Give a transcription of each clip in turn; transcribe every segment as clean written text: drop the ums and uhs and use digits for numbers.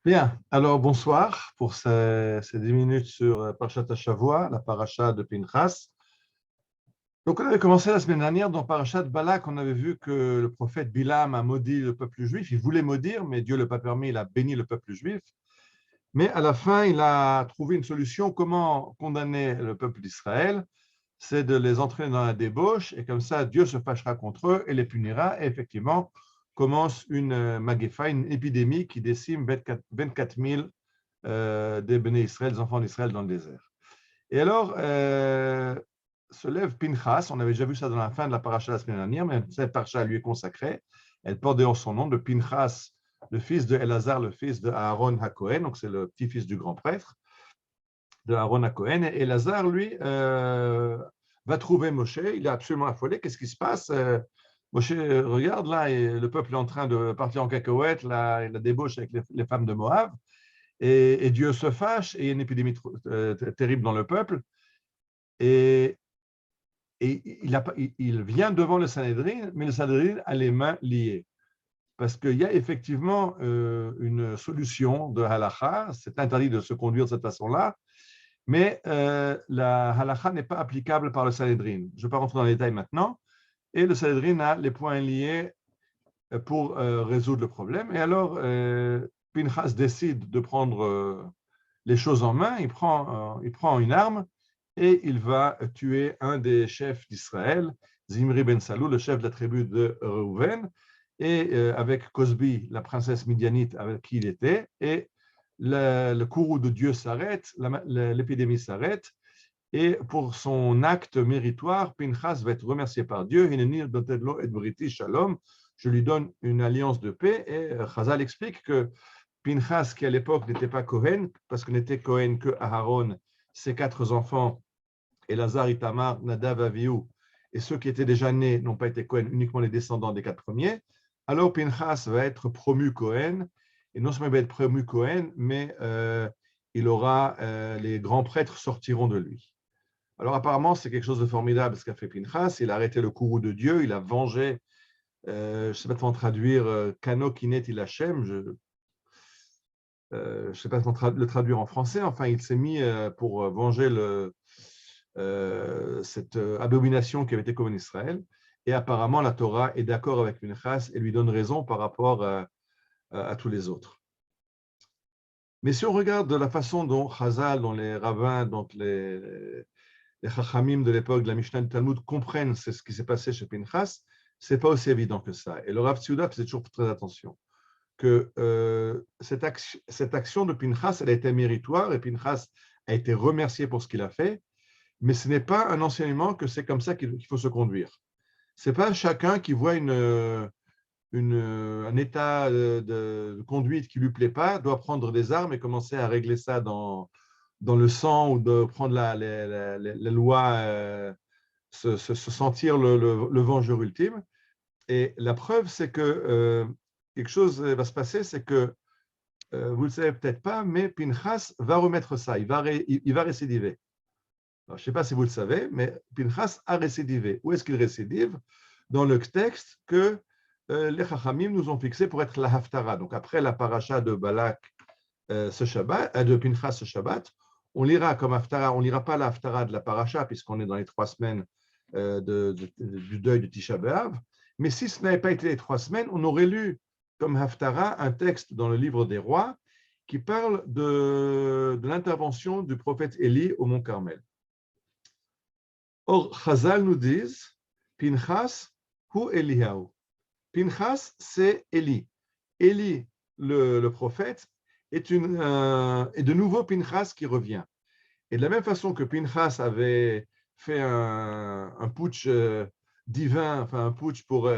Bien, alors bonsoir pour ces 10 minutes sur Parashat Shavua, la paracha de Pinchas. Donc on avait commencé la semaine dernière dans Parashat Balak, on avait vu que le prophète Bilam a maudit le peuple juif, il voulait maudire, mais Dieu ne l'a pas permis, il a béni le peuple juif. Mais à la fin, il a trouvé une solution, comment condamner le peuple d'Israël, c'est de les entraîner dans la débauche, et comme ça Dieu se fâchera contre eux et les punira, et effectivement commence une magéfa, une épidémie qui décime 24 000 des béné Israël, des enfants d'Israël dans le désert. Et alors, se lève Pinchas, on avait déjà vu ça dans la fin de la paracha la semaine dernière, mais cette paracha lui est consacrée. Elle porte d'ailleurs son nom de Pinchas, le fils de Elazar, le fils de Aaron HaKohen, donc c'est le petit-fils du grand prêtre de Aaron HaKohen. Et Elazar, lui, va trouver Moshe, il est absolument affolé. Qu'est-ce qui se passe? Moshe regarde là, et le peuple est en train de partir en cacahuète, là, il a débauche avec les femmes de Moab. Et Dieu se fâche et il y a une épidémie terrible dans le peuple. Et, il vient devant le Sanhédrin, mais le Sanhédrin a les mains liées. Parce qu'il y a effectivement une solution de halakha, c'est interdit de se conduire de cette façon-là, mais la halakha n'est pas applicable par le Sanhédrin. Je ne vais pas rentrer dans les détails maintenant. Et le Sanhédrin a les points liés pour résoudre le problème. Et alors, Pinchas décide de prendre les choses en main, il prend une arme et il va tuer un des chefs d'Israël, Zimri ben Salou, le chef de la tribu de Reuven, et avec Cosbi, la princesse midianite avec qui il était, et le courroux de Dieu s'arrête, l'épidémie s'arrête, et pour son acte méritoire, Pinchas va être remercié par Dieu, je lui donne une alliance de paix, et Chazal explique que Pinchas, qui à l'époque n'était pas Cohen, parce que n'était Cohen que Aaron, ses 4 enfants, Elazar, Itamar, Nadav, Avihu, et ceux qui étaient déjà nés n'ont pas été Cohen, uniquement les descendants des 4 premiers. Alors Pinchas va être promu Cohen, et non seulement il va être promu Cohen, mais les grands prêtres sortiront de lui. Alors apparemment, c'est quelque chose de formidable ce qu'a fait Pinchas. Il a arrêté le courroux de Dieu, il a vengé, je ne sais pas comment traduire, Kano Kinet Il Hachem, je ne sais pas comment le traduire en français, enfin, il s'est mis pour venger cette abomination qui avait été commise en Israël. Et apparemment, la Torah est d'accord avec Pinchas et lui donne raison par rapport à tous les autres. Mais si on regarde de la façon dont Chazal, dont les rabbins, dont les chachamim de l'époque de la Mishnah du Talmud comprennent ce qui s'est passé chez Pinchas, ce n'est pas aussi évident que ça. Et le Rav Tzouda faisait toujours très attention que cette action de Pinchas, elle a été méritoire et Pinchas a été remercié pour ce qu'il a fait, mais ce n'est pas un enseignement que c'est comme ça qu'il faut se conduire. Ce n'est pas chacun qui voit un état de conduite qui ne lui plaît pas, doit prendre des armes et commencer à régler ça dans le sang ou de prendre les lois, se sentir le vengeur ultime. Et la preuve, c'est que quelque chose va se passer, c'est que, vous ne le savez peut-être pas, mais Pinchas va remettre ça, il va récidiver. Alors, je ne sais pas si vous le savez, mais Pinchas a récidivé. Où est-ce qu'il récidive? Dans le texte que les Chachamim nous ont fixé pour être la Haftara. Donc après la paracha de Balak ce Shabbat, de Pinchas ce Shabbat, on lira comme Haftara, on ne lira pas la Haftara de la paracha, puisqu'on est dans les 3 semaines du deuil de Tisha B'Av. Mais si ce n'avait pas été les 3 semaines, on aurait lu comme Haftara un texte dans le livre des rois qui parle de l'intervention du prophète Élie au mont Carmel. Or, Chazal nous disent, Pinchas hu Eliyahu. Pinchas, c'est Élie. Élie, le prophète, est de nouveau Pinchas qui revient. Et de la même façon que Pinchas avait fait un putsch divin, enfin un putsch pour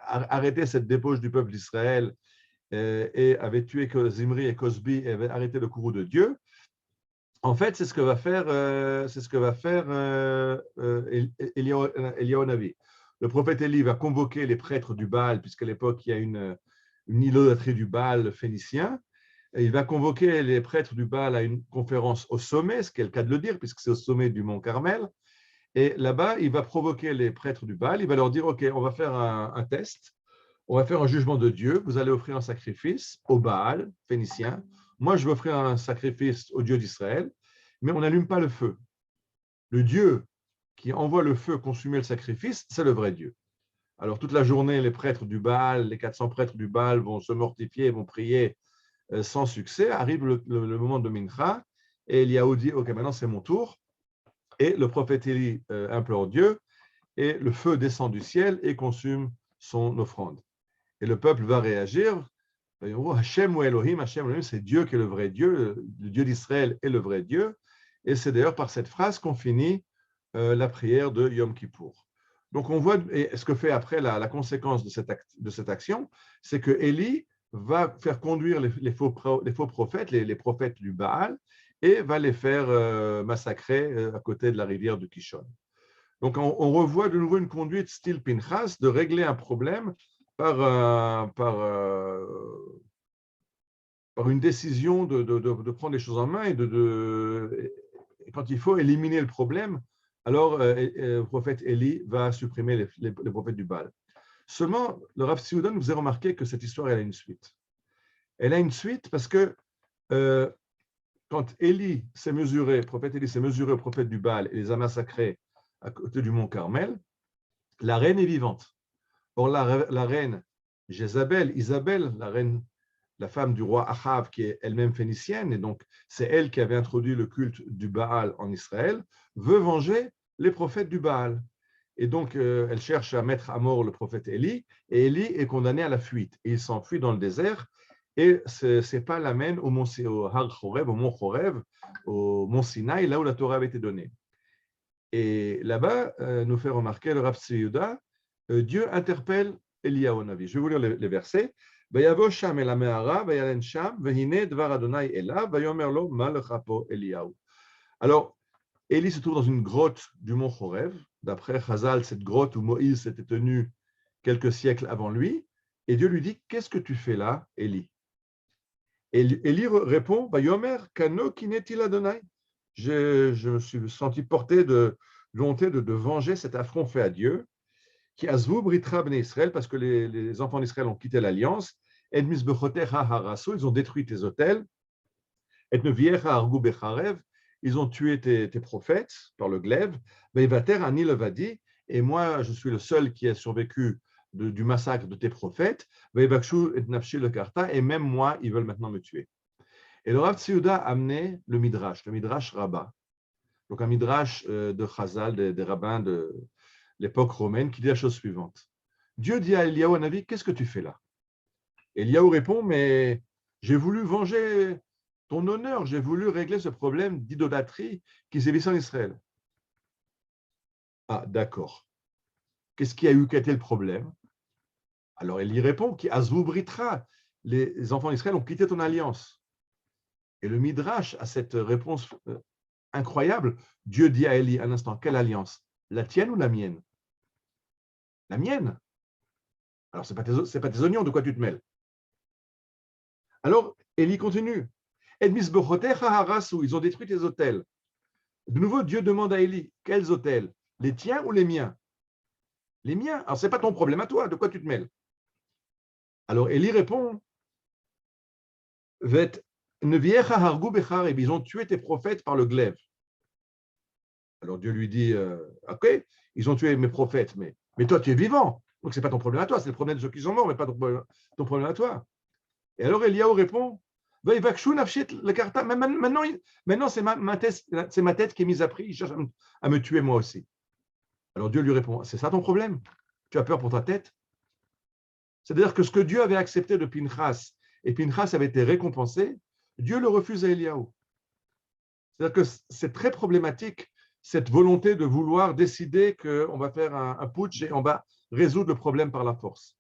arrêter cette débauche du peuple d'Israël et avait tué Zimri et Cosbi et avait arrêté le courroux de Dieu, en fait, c'est ce que va faire, Eliyahu Navi. Le prophète Élie va convoquer les prêtres du Baal, puisqu'à l'époque, il y a une idolâtrie du Baal phénicien. Et il va convoquer les prêtres du Baal à une conférence au sommet, ce qui est le cas de le dire, puisque c'est au sommet du mont Carmel. Et là-bas, il va provoquer les prêtres du Baal. Il va leur dire, OK, on va faire un test. on va faire un jugement de Dieu, vous allez offrir un sacrifice au Baal, phénicien. Moi, je vais offrir un sacrifice au Dieu d'Israël, mais on n'allume pas le feu. Le Dieu qui envoie le feu consumer le sacrifice, c'est le vrai Dieu. Alors, toute la journée, les prêtres du Baal, les 400 prêtres du Baal vont se mortifier, vont prier sans succès. Arrive le moment de Mincha, et Eliaou dit, OK, maintenant c'est mon tour. Et le prophète Élie implore Dieu, et le feu descend du ciel et consume son offrande. Et le peuple va réagir. Hachem ou Elohim, Hachem Elohim, c'est Dieu qui est le vrai Dieu, le Dieu d'Israël est le vrai Dieu. Et c'est d'ailleurs par cette phrase qu'on finit la prière de Yom Kippour. Donc on voit, et ce que fait après la conséquence de cette action, c'est que Élie va faire conduire les faux prophètes, les prophètes du Baal, et va les faire massacrer à côté de la rivière de Kishon. Donc, on revoit de nouveau une conduite style Pinchas de régler un problème par une décision de prendre les choses en main et quand il faut éliminer le problème, alors le prophète Élie va supprimer les prophètes du Baal. Seulement, le Rav Tzvi nous a remarqué que cette histoire elle a une suite. Elle a une suite parce que quand Élie s'est mesuré, le prophète Élie s'est mesuré au prophète du Baal et les a massacrés à côté du mont Carmel, la reine est vivante. Or, la reine Jézabel, Isabelle, la femme du roi Achav, qui est elle-même phénicienne, et donc c'est elle qui avait introduit le culte du Baal en Israël, veut venger les prophètes du Baal. Et donc, elle cherche à mettre à mort le prophète Élie, et Élie est condamné à la fuite. Et il s'enfuit dans le désert, et ses pas l'amènent au Har Chorev, au mont Chorev, au mont Sinaï, là où la Torah avait été donnée. Et là-bas, nous fait remarquer le Rav Tzvi Yehuda, Dieu interpelle Eliyahu Navi. Je vais vous lire les versets. Vayavo sham el ha'me'ara, vayalen sham, vehine dvar Adonai elav, vayomer lo ma lecha po Eliyahu. Alors, Élie se trouve dans une grotte du mont Chorev. D'après Chazal, cette grotte où Moïse s'était tenu quelques siècles avant lui. Et Dieu lui dit, qu'est-ce que tu fais là, Élie? Et Élie répond, Vayomer kano kinetil Adonai. Je me suis senti porté de volonté de venger cet affront fait à Dieu, qui azvu britra bnei Israël, parce que les enfants d'Israël ont quitté l'alliance, et misbechotecha harasu, ils ont détruit tes autels, et neviecha argu becharev, ils ont tué tes prophètes par le glaive, veivater ani levadi, et moi je suis le seul qui a survécu du massacre de tes prophètes, veivakshu et nafshi le karta, et même moi ils veulent maintenant me tuer. Et le Rav Tzvi Yehuda a amené le Midrash Rabbah. Donc un Midrash de Chazal, des rabbins de l'époque romaine, qui dit la chose suivante. Dieu dit à Eliyahu Navi, qu'est-ce que tu fais là? Eliyahu répond, mais j'ai voulu venger ton honneur, j'ai voulu régler ce problème d'idolâtrie qui sévissait en Israël. Ah, d'accord. Qu'est-ce qui a été le problème? Alors il y répond, qui azvu britra, les enfants d'Israël ont quitté ton alliance. Et le Midrash a cette réponse incroyable. Dieu dit à Élie un instant, quelle alliance? La tienne ou la mienne? La mienne. Alors, ce n'est pas tes oignons, de quoi tu te mêles? Alors, Élie continue. Ils ont détruit tes autels. De nouveau, Dieu demande à Élie, quels autels? Les tiens ou les miens? Les miens. Alors, ce n'est pas ton problème à toi, de quoi tu te mêles? Alors, Élie répond, ils ont tué tes prophètes par le glaive. Alors Dieu lui dit, ok, ils ont tué mes prophètes, mais toi tu es vivant, donc ce n'est pas ton problème à toi, c'est le problème de ceux qui sont morts, mais pas ton problème à toi. Et alors Eliyahu répond, maintenant c'est ma tête qui est mise à prix, il cherche à me tuer moi aussi. Alors Dieu lui répond, c'est ça ton problème? Tu as peur pour ta tête? C'est-à-dire que ce que Dieu avait accepté de Pinchas, et Pinchas avait été récompensé, Dieu le refuse à Eliyahu. C'est-à-dire que c'est très problématique, cette volonté de vouloir décider qu'on va faire un putsch et on va résoudre le problème par la force.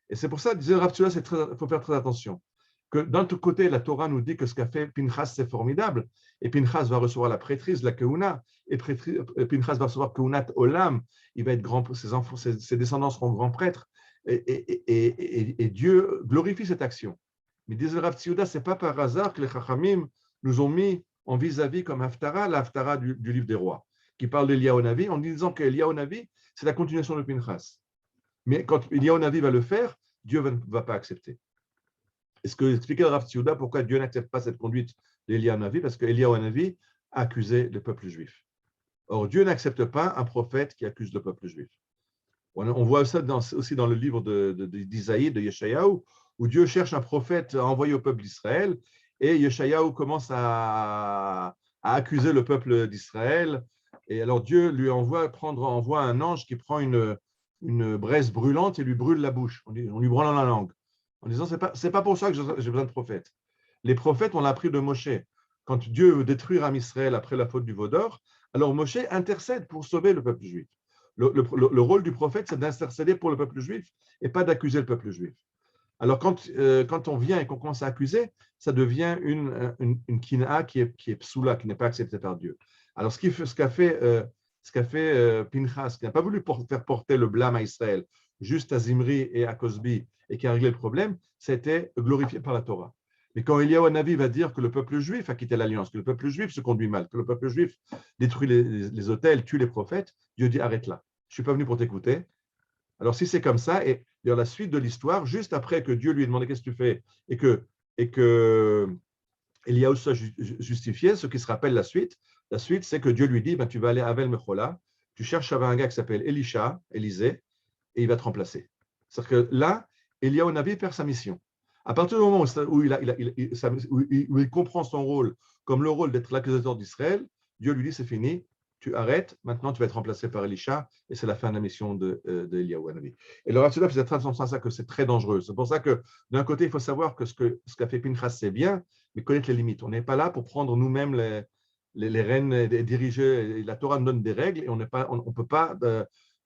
Et c'est pour ça, disait Rav Tzvi, il faut faire très attention. Que d'un tout côté, la Torah nous dit que ce qu'a fait Pinchas, c'est formidable, et Pinchas va recevoir la prêtrise, la keuna, et Pinchas va recevoir keunat olam, il va être grand, ses descendants seront grands prêtres, et Dieu glorifie cette action. Mais disait Rav Tzvi, ce n'est pas par hasard que les Chachamim nous ont mis en vis-à-vis comme Haftara, la Haftara du livre des rois, qui parle d'Eliyahu Navi, en disant qu'Eliyahu Navi, c'est la continuation de Pinchas. Mais quand Eliyahu Navi va le faire, Dieu ne va pas accepter. Et ce que expliquait le Rav Tzouda, pourquoi Dieu n'accepte pas cette conduite d'Eliyahu Hanavi, parce qu'Eliyahu Hanavi a accusé le peuple juif. Or, Dieu n'accepte pas un prophète qui accuse le peuple juif. On voit ça aussi dans le livre d'Isaïe, de Yeshayahu, où Dieu cherche un prophète à envoyer au peuple d'Israël, et Yeshayahu commence à accuser le peuple d'Israël. Et alors Dieu lui envoie un ange qui prend une braise brûlante et lui brûle la bouche, on lui brûle la langue, en disant c'est pas pour ça que j'ai besoin de prophètes. Les prophètes, on l'a appris de Moshe. Quand Dieu veut détruire Am Israël après la faute du veau d'or, alors Moshe intercède pour sauver le peuple juif. Le rôle du prophète, c'est d'intercéder pour le peuple juif et pas d'accuser le peuple juif. Alors, quand on vient et qu'on commence à accuser, ça devient une kina qui est psoula, qui n'est pas acceptée par Dieu. Alors, ce qu'a fait Pinchas, qui n'a pas voulu faire porter le blâme à Israël, juste à Zimri et à Cosbi, et qui a réglé le problème, c'était glorifié par la Torah. Mais quand Eliyahu Hanavi va dire que le peuple juif a quitté l'alliance, que le peuple juif se conduit mal, que le peuple juif détruit les autels, tue les prophètes, Dieu dit arrête là. Je ne suis pas venu pour t'écouter. Alors si c'est comme ça, et dans la suite de l'histoire, juste après que Dieu lui ait demandé qu'est-ce que tu fais, et que Eliyahu soit justifié, ce qui se rappelle la suite, c'est que Dieu lui dit, tu vas aller à Avel Mechola, tu cherches un gars qui s'appelle Élisée, et il va te remplacer. C'est-à-dire que là, Eliyahu Hanavi perd sa mission. À partir du moment où il comprend son rôle comme le rôle d'être l'accusateur d'Israël, Dieu lui dit c'est fini, tu arrêtes, maintenant tu vas être remplacé par Elisha, et c'est la fin de la mission de Eliyahu Hanavi. Et le Rav Tzouda faisait très attention à ça, que c'est très dangereux. C'est pour ça que d'un côté, il faut savoir que ce qu'a fait Pinchas, c'est bien, mais connaître les limites. On n'est pas là pour prendre nous-mêmes les rênes et diriger. La Torah nous donne des règles et on ne peut pas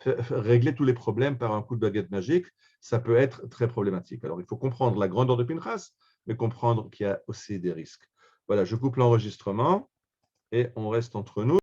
régler tous les problèmes par un coup de baguette magique. Ça peut être très problématique. Alors, il faut comprendre la grandeur de Pinchas, mais comprendre qu'il y a aussi des risques. Voilà, je coupe l'enregistrement et on reste entre nous.